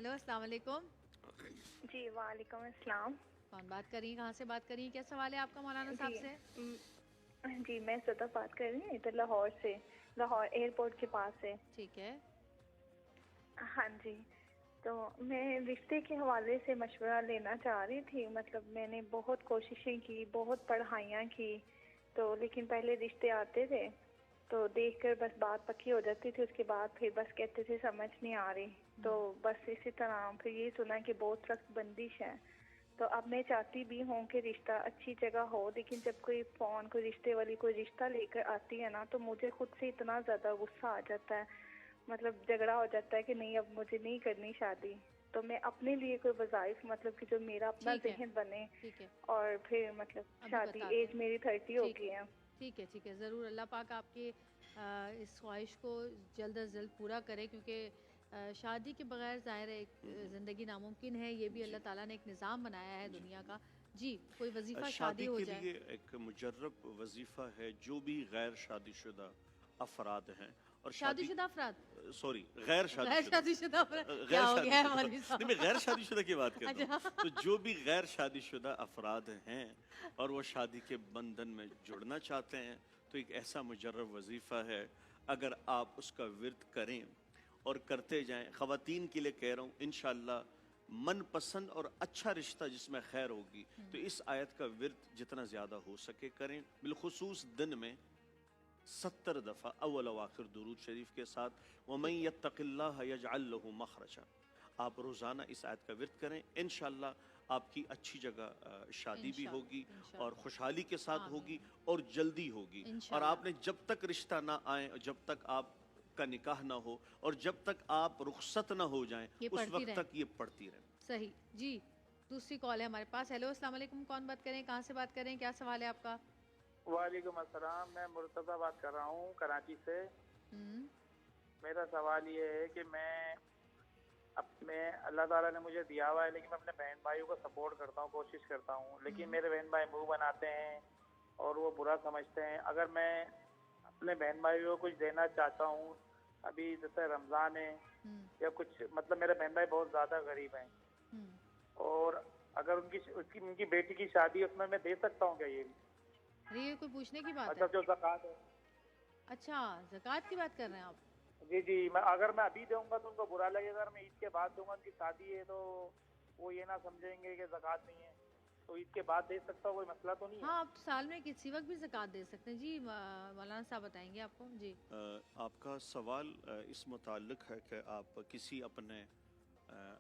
Hello, अस्सलाम वालेकुम। जी वालेकुम अस्सलाम। कौन बात कर रही हैं, कहाँ से बात कर रही हैं, क्या सवाल है आपका मौलाना साहब जी से? जी मैं सदा बात कर रही हूँ इधर लाहौर से, लाहौर एयरपोर्ट के पास से। ठीक है। हाँ जी, तो मैं रिश्ते के हवाले से मशवरा लेना चाह रही थी। मतलब मैंने बहुत कोशिशें की, बहुत पढ़ाइयाँ की, तो लेकिन पहले रिश्ते आते थे तो देखकर बस बात पक्की हो जाती थी, उसके बाद फिर बस कहते थे समझ नहीं आ रही, तो बस इसी तरह फिर ये सुना कि बहुत सख्त बंदिश है। तो अब मैं चाहती भी हूँ कि रिश्ता अच्छी जगह हो, लेकिन जब कोई फ़ोन कोई रिश्ते वाली कोई रिश्ता लेकर आती है ना, तो मुझे खुद से इतना ज़्यादा गुस्सा आ जाता है, मतलब झगड़ा हो जाता है कि नहीं अब मुझे नहीं करनी शादी। तो मैं अपने लिए कोई वज़ाइफ, मतलब कि जो मेरा अपना ठीक है, जहन बने, ठीक है, और फिर मतलब अभी शादी बताते एज हैं। मेरी 30 हो ठीक गई है, है। ठीक है, ठीक है, ज़रूर अल्लाह पाक आपके इस ख्वाहिश को जल्द अज़ जल्द पूरा करे, क्योंकि शादी के बगैर ज़ाहिर है एक ज़िंदगी नामुमकिन है। ये भी अल्लाह जी ताला ने एक निज़ाम बनाया है जी दुनिया जी। का। जी, कोई वजीफ़ा शादी शादी हो के जाए। लिए एक मुजर्रब वजीफ़ा है जो भी गैर शादीशुदा अफराद हैं और शादी शादीशुदा अफराद, सॉरी गैर गैर शादीशुदा शादीशुदा अफराद क्या गैर हो गया है शादीशुदा मौलवी नहीं, मैं गैर साहब? शादीशुदा की बात करता हूँ। अच्छा। तो जो भी गैर शादीशुदा अफराद हैं और वो शादी के बंधन में जुड़ना चाहते हैं, तो एक ऐसा मुजर्रब वजीफ़ा है, अगर आप उसका विर्द करें और करते जाएं, ख़वातीन के लिए कह रहा हूँ, इंशाअल्लाह मनपसंद और अच्छा रिश्ता जिसमें खैर होगी, तो इस आयत का विर्द जितना ज़्यादा हो सके करें। बिलखुसूस दिन में 70 दफ़ा अव्वल व आखिर दुरूद शरीफ के साथ, वमन ठीक है, यत्तक़िल्लाह यजअल लहू मखरजा। आप रोज़ाना इस आयत का विर्द करें, इंशाअल्लाह आपकी अच्छी जगह शादी भी होगी इंशाअल्लाह, और इंशाअल्लाह, खुशहाली के साथ होगी आमीन, और जल्दी होगी। और इंशाअल्लाह। आपने जब तक रिश्ता ना आए, जब तक आप का निकाह ना हो और जब तक आप रुखसत ना हो जाएं, ये उस पढ़ती वक्त रहें। तक ये पढ़ती रहें। सही जी। दूसरी कॉल है हमारे पास। हेलो, अस्सलाम वालेकुम। कौन बात करें, कहाँ से बात करें, क्या सवाल है आपका? वालेकुम अस्सलाम। मैं मुर्तज़ा बात कर रहा हूँ कराची से। हम्म। मेरा सवाल ये है कि मैं अल्लाह ताला ने मुझे दिया हुआ है, लेकिन मैं अपने बहन भाइयों को सपोर्ट करता हूँ, कोशिश करता हूँ, लेकिन मेरे बहन भाई मुंह बनाते हैं और वो बुरा समझते हैं। अगर मैं अपने बहन भाइयों को कुछ देना चाहता हूँ, अभी जैसे रमज़ान है हम्म। या कुछ, मतलब मेरे बहन भाई बहुत ज़्यादा गरीब हैं, हम्म। और अगर उनकी बेटी की शादी है, उसमें मैं दे सकता हूँ क्या ये भी? अरे ये कोई पूछने की बात है? मतलब जो ज़कात है। अच्छा, ज़कात की बात कर रहे हैं आप? जी जी, अगर मैं अभी दूंगा तो उनको बुरा लगेगा, अगर मैं ईद के बाद दूंगा, उनकी शादी है तो वो ये ना समझेंगे कि ज़कात नहीं है, तो ईद के बाद दे सकता हूँ, कोई मसला तो नहीं है? हाँ, आप तो साल में किसी वक्त भी ज़कात दे सकते हैं। जी, मौलाना साहब बताएंगे आपको। जी। आपका सवाल इस मुताल्लिक है कि आप किसी अपने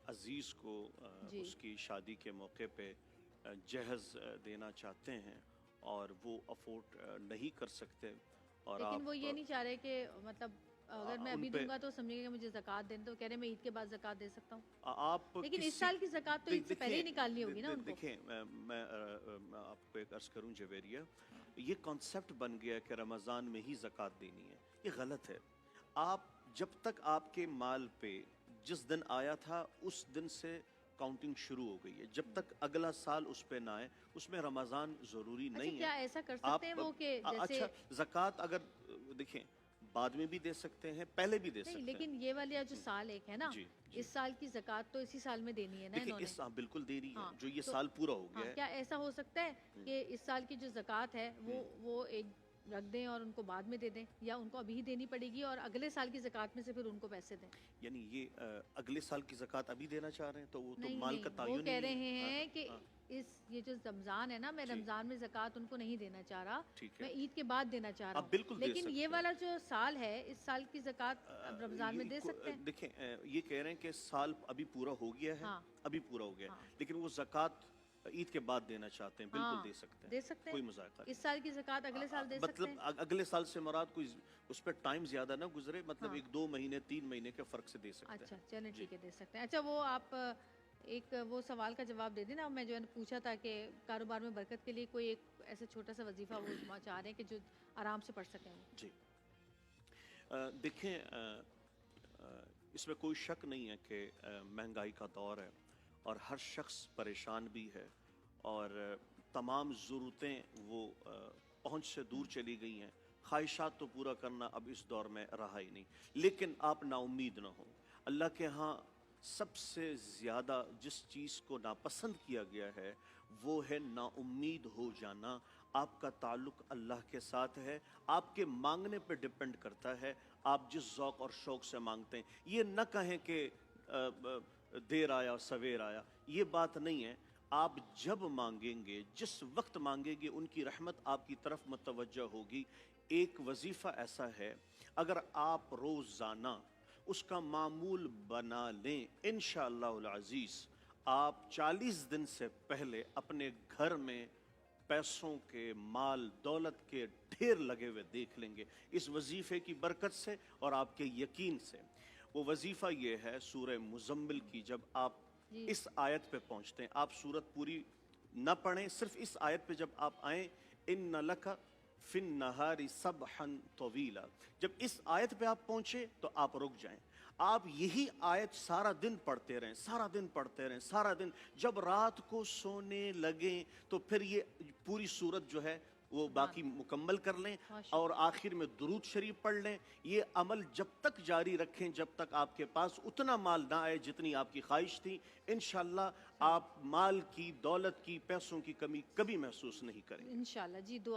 अज़ीज़ को जी, उसकी शादी के मौके पे जहेज़ देना चाहते हैं और वो अफोर्ड नहीं कर सकते, और लेकिन वो आप ये नहीं चाह रहे कि मतलब अगर मैं उन अभी पे दूंगा तो समझिएगा मुझे ज़कात देने, तो कह रहे हैं मैं ईद के बाद ज़कात दे सकता हूँ। आप लेकिन इस किसी साल की ज़कात तो ईद से पहले ही निकालनी होगी ना उनको। देखें, मैं आपको एक अर्ज़ करूं जवेरिया, ये कॉन्सेप्ट बन गया कि रमज़ान में ही ज़कात देनी है, ये गलत है। आप जब तक आपके माल पे जिस दिन आया था उस दिन से काउंटिंग शुरू हो गई है, जब तक अगला साल उस पे ना आए, उसमें रमज़ान ज़रूरी अच्छा, नहीं है। क्या ऐसा कर सकते हैं आप वो कि जैसे अच्छा, ज़कात अगर देखें बाद में भी दे सकते हैं, पहले भी दे नहीं, सकते लेकिन हैं। ये वाला जो साल एक है ना, जी जी। इस साल की ज़कात तो इसी साल में देनी है ना देखिए इन्होंने। बिल्कुल देरी है, हाँ, जो ये तो साल पूरा हो हाँ, गया है। क्या ऐसा हो सकता है कि इस साल की जो ज़कात है वो एक रख दें और उनको बाद में दे दें, या उनको अभी ही देनी पड़ेगी और अगले साल की ज़कात में से फिर उनको पैसे दें? यानी ये अगले साल की ज़कात अभी देना चाह रहे हैं, तो वो तो नहीं, माल नहीं, का वो तायुन ही कह नहीं रहे है। हाँ हैं हाँ कि हाँ। ये जो रमज़ान है ना, मैं जी रमज़ान में ज़कात उनको नहीं देना चाह रहा, ठीक मैं है, ईद के बाद देना चाह रहा आप हूँ। बिल्कुल दे लेकिन ये सकते हैं। वाला जो साल है, इस साल की ज़कात अब रमज़ान में दे सकते हैं? देखें, ये कह रहे हैं कि साल अभी पूरा हो गया है, हाँ, अभी पूरा हो गया है, हाँ, लेकिन वो ज़कात ईद के बाद देना चाहते हैं, बिल्कुल दे हाँ, सकते हैं, दे सकते हैं। कोई मजाक नहीं इस है। साल की ज़कात अगले साल दे सकते मतलब हैं? अगले साल से मुराद कोई उस पर टाइम ज़्यादा ना गुजरे, मतलब हाँ। एक 2 महीने 3 महीने के फ़र्क से दे सकते अच्छा, हैं। चलें, जी ठीक है, दे सकते हैं। अच्छा, वो आप एक वो सवाल का जवाब दे दें ना, मैं जो है पूछा था कि कारोबार में बरकत के लिए कोई एक ऐसा छोटा-सा वजीफ़ा वो चाह रहे हैं कि जो आराम से पढ़ सकें वो। जी। देखें, इसमें कोई शक नहीं है कि महंगाई का दौर है और हर शख्स परेशान भी है, और तमाम ज़रूरतें वो पहुंच से दूर चली गई हैं। ख्वाहिशात तो पूरा करना अब इस दौर में रहा ही नहीं, लेकिन आप नाउम्मीद ना हो। अल्लाह के यहाँ سب سے زیادہ جس چیز کو ناپسند کیا گیا ہے وہ ہے نا امید ہو جانا. آپ کا تعلق اللہ کے ساتھ ہے, آپ کے مانگنے پہ ڈپینڈ کرتا ہے آپ جس ذوق اور شوق سے مانگتے ہیں. یہ نہ کہیں کہ دیر آیا اور سویر آیا, یہ بات نہیں ہے. آپ جب مانگیں گے, جس وقت مانگیں گے, ان کی رحمت آپ کی طرف متوجہ ہوگی. ایک وظیفہ ایسا ہے اگر آپ روزانہ اس کا معمول بنا لیں, انشاءاللہ العزیز آپ 40 دن سے پہلے اپنے گھر میں پیسوں کے, مال دولت کے ڈھیر لگے ہوئے دیکھ لیں گے اس وظیفے کی برکت سے اور آپ کے یقین سے. وہ وظیفہ یہ ہے سورہ مزمل کی, جب آپ اس آیت پہ پہنچتے ہیں, آپ سورت پوری نہ پڑھیں, صرف اس آیت پہ جب آپ آئیں, ان لک فی النہار سبحا طویلا, جب اس آیت پہ آپ پہنچے تو آپ رک جائیں. آپ یہی آیت سارا دن پڑھتے رہیں, سارا دن پڑھتے رہیں, سارا دن. جب رات کو سونے لگیں تو پھر یہ پوری سورت جو ہے وہ باقی مکمل کر لیں اور آخر میں درود شریف پڑھ لیں. یہ عمل جب تک جاری رکھیں جب تک آپ کے پاس اتنا مال نہ آئے جتنی آپ کی خواہش تھی. انشاءاللہ آپ مال کی, دولت کی, پیسوں کی کمی کبھی محسوس نہیں کریں. انشاءاللہ جی. دعا